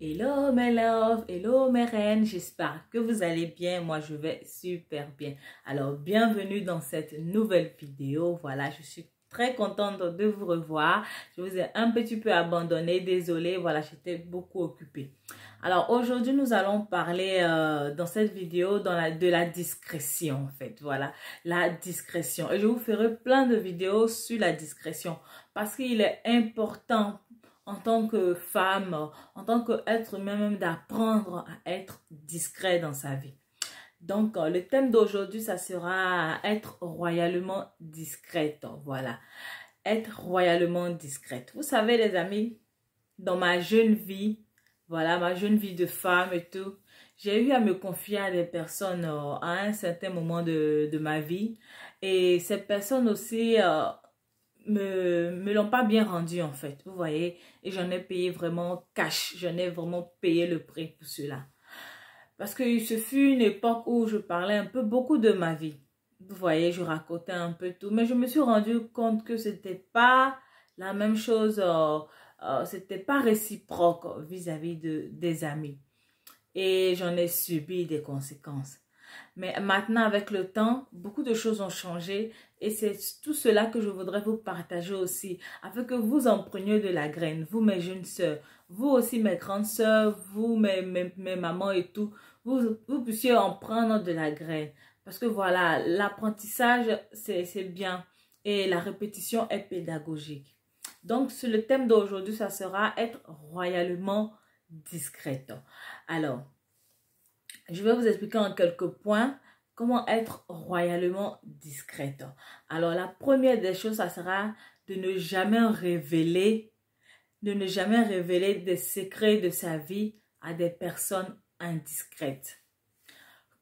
Hello mes love, hello mes reines, j'espère que vous allez bien, moi je vais super bien. Alors bienvenue dans cette nouvelle vidéo, voilà je suis très contente de vous revoir. Je vous ai un petit peu abandonné, désolée, voilà j'étais beaucoup occupée. Alors aujourd'hui nous allons parler dans cette vidéo de la discrétion en fait, voilà la discrétion. Et je vous ferai plein de vidéos sur la discrétion parce qu'il est important en tant que femme, en tant qu'être humain même d'apprendre à être discret dans sa vie. Donc, le thème d'aujourd'hui, ça sera être royalement discrète. Voilà, être royalement discrète. Vous savez les amis, dans ma jeune vie, voilà, ma jeune vie de femme et tout, j'ai eu à me confier à des personnes à un certain moment de ma vie. Et ces personnes aussi me l'ont pas bien rendu en fait, vous voyez, et j'en ai payé vraiment cash, j'en ai vraiment payé le prix pour cela. Parce que ce fut une époque où je parlais un peu beaucoup de ma vie, vous voyez, je racontais un peu tout, mais je me suis rendu compte que c'était pas la même chose, c'était pas réciproque vis-à-vis des amis, et j'en ai subi des conséquences. Mais maintenant, avec le temps, beaucoup de choses ont changé et c'est tout cela que je voudrais vous partager aussi, afin que vous en preniez de la graine, vous mes jeunes sœurs, vous aussi mes grandes sœurs, vous mes mamans et tout, vous puissiez en prendre de la graine. Parce que voilà, l'apprentissage, c'est bien et la répétition est pédagogique. Donc, sur le thème d'aujourd'hui, ça sera être royalement discrète. Alors, je vais vous expliquer en quelques points comment être royalement discrète. Alors, la première des choses, ça sera de ne jamais révéler des secrets de sa vie à des personnes indiscrètes.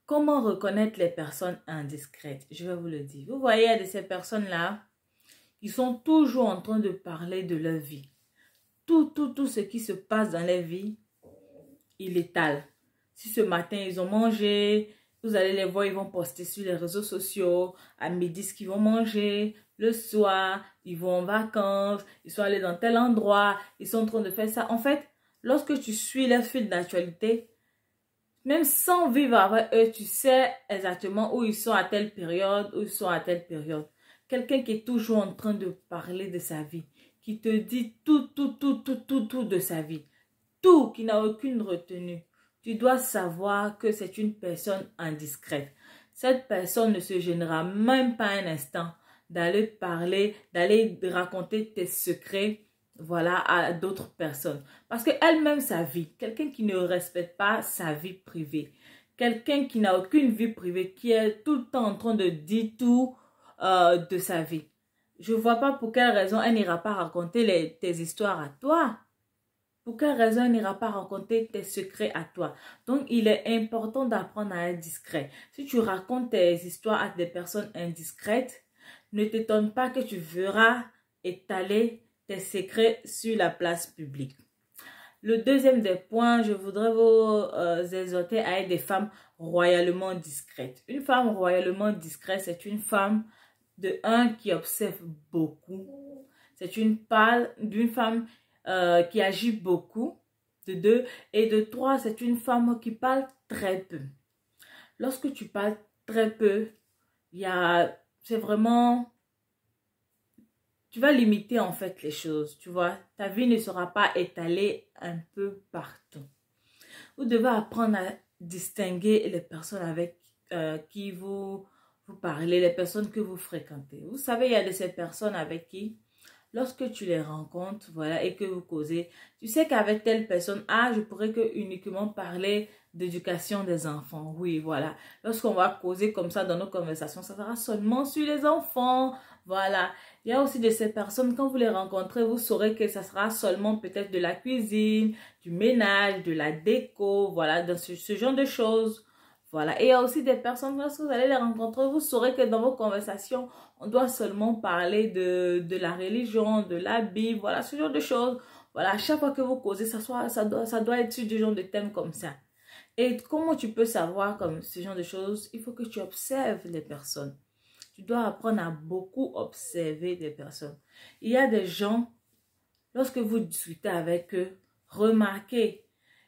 Comment reconnaître les personnes indiscrètes? Je vais vous le dire. Vous voyez, il y a de ces personnes-là qui sont toujours en train de parler de leur vie. Tout ce qui se passe dans leur vie, ils l'étalent. Si ce matin, ils ont mangé, vous allez les voir, ils vont poster sur les réseaux sociaux. À midi, ce qu'ils vont manger. Le soir, ils vont en vacances. Ils sont allés dans tel endroit. Ils sont en train de faire ça. En fait, lorsque tu suis leur fil d'actualité, même sans vivre avec eux, tu sais exactement où ils sont à telle période, où ils sont à telle période. Quelqu'un qui est toujours en train de parler de sa vie, qui te dit tout de sa vie. Tout, qui n'a aucune retenue. Tu dois savoir que c'est une personne indiscrète. Cette personne ne se gênera même pas un instant d'aller parler, d'aller raconter tes secrets, voilà, à d'autres personnes. Parce qu'elle-même, sa vie, quelqu'un qui ne respecte pas sa vie privée, quelqu'un qui n'a aucune vie privée, qui est tout le temps en train de dire tout de sa vie. Je ne vois pas pour quelle raison elle n'ira pas raconter tes histoires à toi. Pour quelle raison il n'ira pas raconter tes secrets à toi? Donc, il est important d'apprendre à être discret. Si tu racontes tes histoires à des personnes indiscrètes, ne t'étonne pas que tu verras étaler tes secrets sur la place publique. Le deuxième des points, je voudrais vous exhorter à être des femmes royalement discrètes. Une femme royalement discrète, c'est une femme de un qui observe beaucoup. C'est une femme qui agit beaucoup, de deux, et de trois, c'est une femme qui parle très peu. Lorsque tu parles très peu, c'est vraiment, tu vas limiter en fait les choses, tu vois. Ta vie ne sera pas étalée un peu partout. Vous devez apprendre à distinguer les personnes avec qui vous parlez, les personnes que vous fréquentez. Vous savez, il y a de ces personnes avec qui, lorsque tu les rencontres, voilà, et que vous causez, tu sais qu'avec telle personne, je pourrais que uniquement parler d'éducation des enfants. Oui, voilà. Lorsqu'on va causer comme ça dans nos conversations, ça sera seulement sur les enfants. Voilà. Il y a aussi de ces personnes, quand vous les rencontrez, vous saurez que ça sera seulement peut-être de la cuisine, du ménage, de la déco, voilà, dans ce genre de choses. Voilà. Et il y a aussi des personnes, lorsque vous allez les rencontrer, vous saurez que dans vos conversations, on doit seulement parler de la religion, de la Bible, voilà, ce genre de choses. Voilà, à chaque fois que vous causez, ça doit être sur du genre de thème comme ça. Et comment tu peux savoir comme ce genre de choses? Il faut que tu observes les personnes. Tu dois apprendre à beaucoup observer les personnes. Il y a des gens, lorsque vous discutez avec eux, remarquez.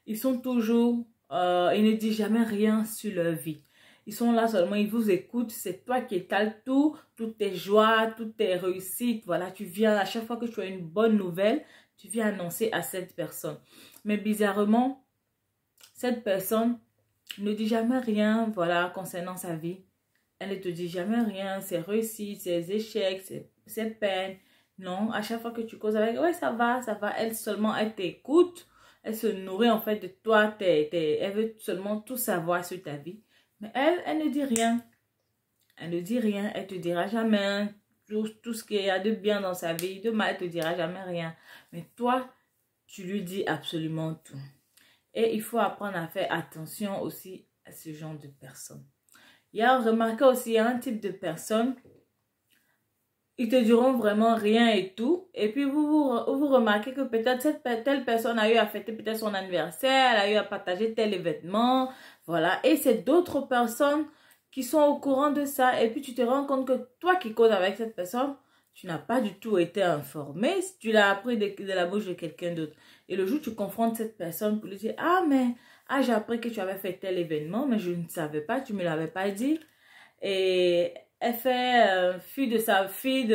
ils sont toujours, ils ne disent jamais rien sur leur vie. Ils sont là seulement, ils vous écoutent. C'est toi qui étales tout, toutes tes joies, toutes tes réussites. Voilà, tu viens à chaque fois que tu as une bonne nouvelle, tu viens annoncer à cette personne. Mais bizarrement, cette personne ne dit jamais rien, voilà, concernant sa vie. Elle ne te dit jamais rien, ses réussites, ses échecs, ses peines. Non, à chaque fois que tu causes avec, ouais, ça va, ça va. Elle seulement, elle t'écoute. Elle se nourrit en fait de toi. Elle veut seulement tout savoir sur ta vie. Mais elle ne dit rien. Elle ne dit rien. Elle te dira jamais tout ce qu'il y a de bien dans sa vie. De mal, elle te dira jamais rien. Mais toi, tu lui dis absolument tout. Et il faut apprendre à faire attention aussi à ce genre de personnes. Il y a remarqué aussi, il y a un type de personnes, ils te diront vraiment rien et tout. Et puis vous remarquez que peut-être telle personne a eu à fêter peut-être son anniversaire, elle a eu à partager tel événement. Voilà. Et c'est d'autres personnes qui sont au courant de ça. Et puis tu te rends compte que toi qui causes avec cette personne, tu n'as pas du tout été informé. Tu l'as appris de la bouche de quelqu'un d'autre. Et le jour où tu confrontes cette personne pour lui dire, ah mais, ah j'ai appris que tu avais fait tel événement, mais je ne savais pas, tu ne me l'avais pas dit. Et elle fait fi de sa fille,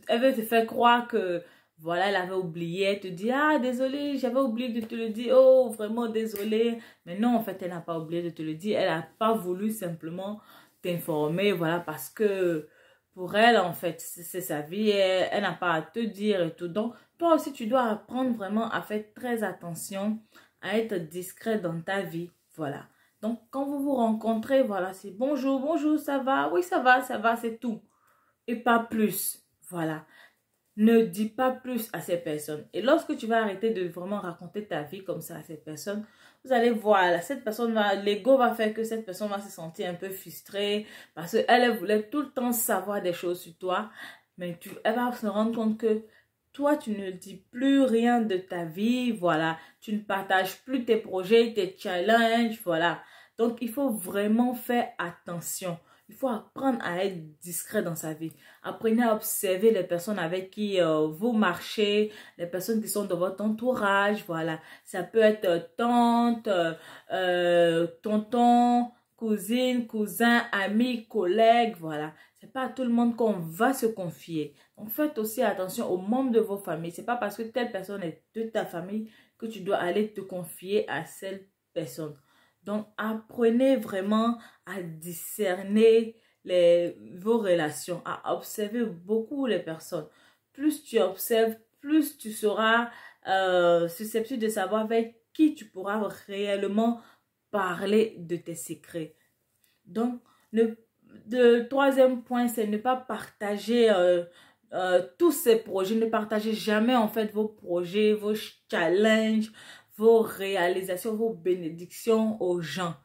elle veut te faire croire que voilà, elle avait oublié. Elle te dit, ah désolé, j'avais oublié de te le dire. Oh, vraiment désolé. Mais non, en fait, elle n'a pas oublié de te le dire. Elle n'a pas voulu simplement t'informer, voilà, parce que pour elle, en fait, c'est sa vie. Elle n'a pas à te dire et tout. Donc, toi aussi, tu dois apprendre vraiment à faire très attention, à être discret dans ta vie. Voilà. Donc, quand vous vous rencontrez, voilà, c'est bonjour, bonjour, ça va? Oui, ça va, c'est tout. Et pas plus. Voilà. Ne dis pas plus à ces personnes. Et lorsque tu vas arrêter de vraiment raconter ta vie comme ça à ces personnes, vous allez voir, là, cette personne va, l'ego va faire que cette personne va se sentir un peu frustrée parce qu'elle voulait tout le temps savoir des choses sur toi. Mais elle va se rendre compte que toi, tu ne dis plus rien de ta vie, voilà. Tu ne partages plus tes projets, tes challenges, voilà. Donc, il faut vraiment faire attention. Il faut apprendre à être discret dans sa vie. Apprenez à observer les personnes avec qui vous marchez, les personnes qui sont dans votre entourage, voilà. Ça peut être tante, tonton, cousine, cousin, ami, collègue, voilà. C'est pas à tout le monde qu'on va se confier. Donc, faites aussi attention aux membres de vos familles. C'est pas parce que telle personne est de ta famille que tu dois aller te confier à cette personne. Donc, apprenez vraiment à discerner vos relations, à observer beaucoup les personnes. Plus tu observes, plus tu seras susceptible de savoir avec qui tu pourras réellement parler de tes secrets. Donc, le troisième point, c'est ne pas partager tous ces projets. Ne partagez jamais en fait vos projets, vos challenges, vos réalisations, vos bénédictions aux gens.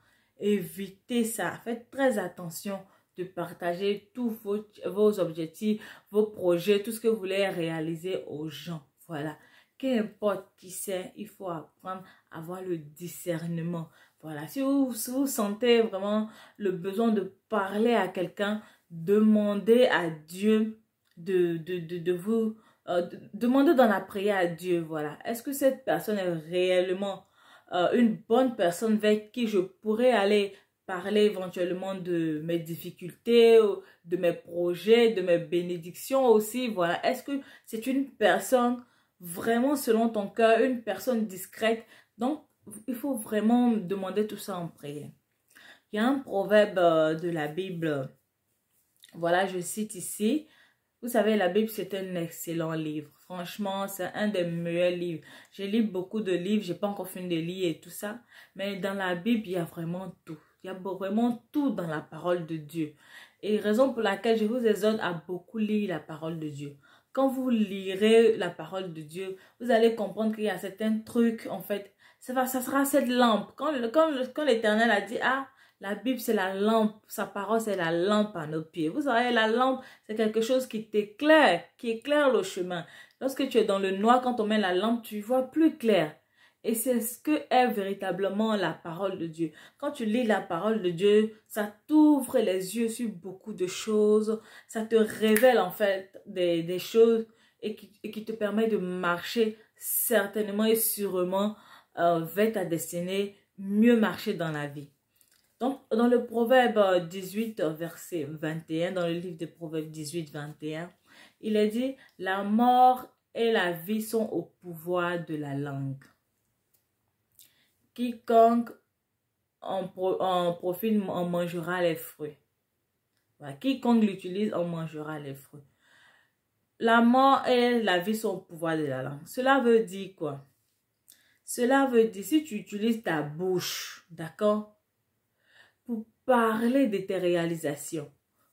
Évitez ça. Faites très attention de partager tous vos objectifs, vos projets, tout ce que vous voulez réaliser aux gens. Voilà. Qu'importe qui c'est, il faut apprendre à avoir le discernement. Voilà. Si vous sentez vraiment le besoin de parler à quelqu'un, demandez à Dieu de vous... demandez dans la prière à Dieu, voilà. Est-ce que cette personne est réellement une bonne personne avec qui je pourrais aller parler éventuellement de mes difficultés, de mes projets, de mes bénédictions aussi, voilà. Est-ce que c'est une personne vraiment selon ton cœur, une personne discrète? Donc, il faut vraiment demander tout ça en prière. Il y a un proverbe de la Bible, voilà, je cite ici. Vous savez, la Bible, c'est un excellent livre. Franchement, c'est un des meilleurs livres. J'ai lu beaucoup de livres, j'ai pas encore fini de lire et tout ça. Mais dans la Bible, il y a vraiment tout. Il y a vraiment tout dans la parole de Dieu. Et raison pour laquelle je vous exhorte à beaucoup lire la parole de Dieu. Quand vous lirez la parole de Dieu, vous allez comprendre qu'il y a certains trucs, en fait, ça sera cette lampe. Quand l'Éternel a dit, ah, la Bible, c'est la lampe. Sa parole, c'est la lampe à nos pieds. Vous savez, la lampe, c'est quelque chose qui t'éclaire, qui éclaire le chemin. Lorsque tu es dans le noir, quand on met la lampe, tu vois plus clair. Et c'est ce que est véritablement la parole de Dieu. Quand tu lis la parole de Dieu, ça t'ouvre les yeux sur beaucoup de choses. Ça te révèle en fait des choses et qui te permet de marcher certainement et sûrement va ta destinée mieux marcher dans la vie. Donc, dans le Proverbe 18, verset 21, dans le livre de Proverbes 18, 21, il est dit, la mort et la vie sont au pouvoir de la langue. Quiconque en profite en mangera les fruits. Voilà. Quiconque l'utilise en mangera les fruits. La mort et la vie sont au pouvoir de la langue. Cela veut dire quoi? Cela veut dire, si tu utilises ta bouche, d'accord, pour parler de tes réalisations,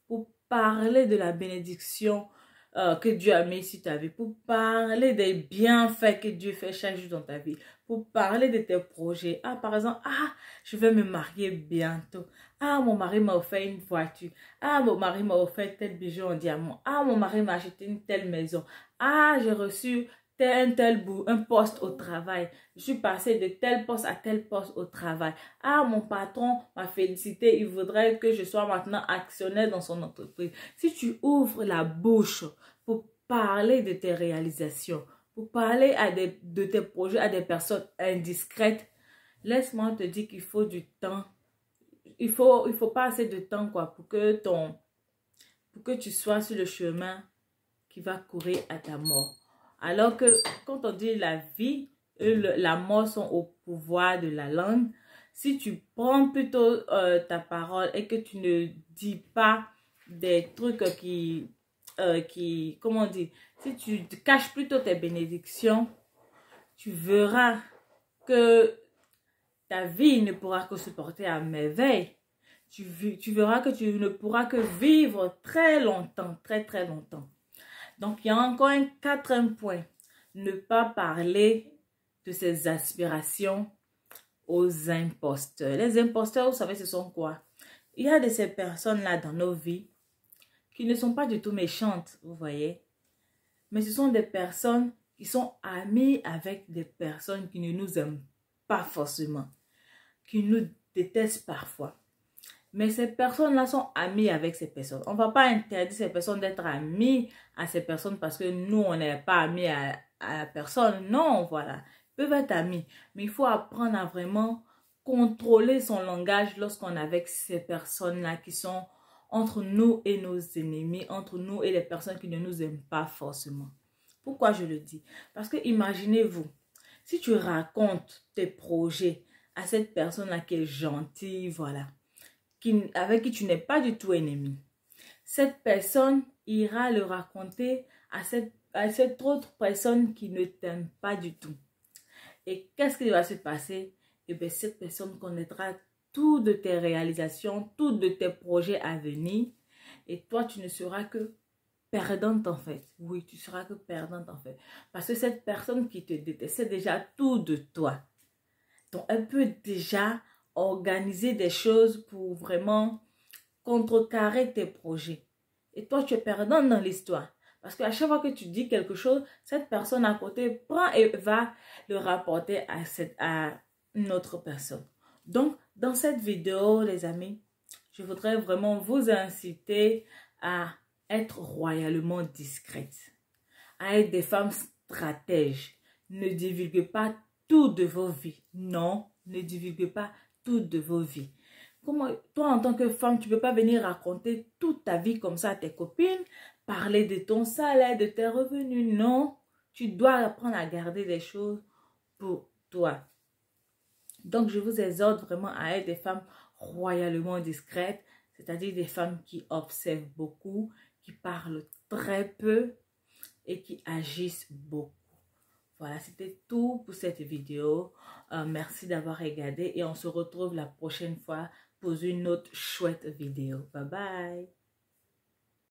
pour parler de la bénédiction que Dieu a mis sur ta vie, pour parler des bienfaits que Dieu fait chaque jour dans ta vie, pour parler de tes projets. Ah, par exemple, je vais me marier bientôt. Ah, mon mari m'a offert une voiture. Ah, mon mari m'a offert tel bijou en diamant. Ah, mon mari m'a acheté une telle maison. Ah, j'ai reçu un poste au travail. Je suis passée de tel poste à tel poste au travail. Ah, mon patron m'a félicité. Il voudrait que je sois maintenant actionnaire dans son entreprise. Si tu ouvres la bouche pour parler de tes réalisations, pour parler de tes projets à des personnes indiscrètes, laisse-moi te dire qu'il faut du temps. Il faut pas assez de temps quoi, pour que tu sois sur le chemin qui va courir à ta mort. Alors que quand on dit la vie et la mort sont au pouvoir de la langue, si tu prends plutôt ta parole et que tu ne dis pas des trucs comment on dit, si tu caches plutôt tes bénédictions, tu verras que ta vie ne pourra que se porter à merveille. Tu verras que tu ne pourras que vivre très longtemps, très très longtemps. Donc, il y a encore un quatrième point. Ne pas parler de ses aspirations aux imposteurs. Les imposteurs, vous savez, ce sont quoi? Il y a de ces personnes-là dans nos vies qui ne sont pas du tout méchantes, vous voyez. Mais ce sont des personnes qui sont amies avec des personnes qui ne nous aiment pas forcément, qui nous détestent parfois. Mais ces personnes-là sont amies avec ces personnes. On ne va pas interdire ces personnes d'être amies à ces personnes parce que nous, on n'est pas amis à la personne. Non, voilà. Ils peuvent être amis. Mais il faut apprendre à vraiment contrôler son langage lorsqu'on est avec ces personnes-là qui sont entre nous et nos ennemis, entre nous et les personnes qui ne nous aiment pas forcément. Pourquoi je le dis? Parce que imaginez-vous, si tu racontes tes projets à cette personne-là qui est gentille, voilà, avec qui tu n'es pas du tout ennemi, cette personne ira le raconter à cette autre personne qui ne t'aime pas du tout. Et qu'est-ce qui va se passer? Eh bien, cette personne connaîtra tout de tes réalisations, tout de tes projets à venir. Et toi, tu ne seras que perdante en fait. Oui, tu seras que perdante en fait. Parce que cette personne qui te déteste, c'est déjà tout de toi. Donc, elle peut déjà organiser des choses pour vraiment contrecarrer tes projets. Et toi, tu es perdant dans l'histoire. Parce qu'à chaque fois que tu dis quelque chose, cette personne à côté prend et va le rapporter à une autre personne. Donc, dans cette vidéo, les amis, je voudrais vraiment vous inciter à être royalement discrète, à être des femmes stratèges. Ne divulguez pas tout de vos vies. Non, ne divulguez pas tout de vos vies. Comment, toi, en tant que femme, tu ne peux pas venir raconter toute ta vie comme ça à tes copines, parler de ton salaire, de tes revenus. Non, tu dois apprendre à garder des choses pour toi. Donc, je vous exhorte vraiment à être des femmes royalement discrètes, c'est-à-dire des femmes qui observent beaucoup, qui parlent très peu et qui agissent beaucoup. Voilà, c'était tout pour cette vidéo. Merci d'avoir regardé et on se retrouve la prochaine fois pour une autre chouette vidéo. Bye bye.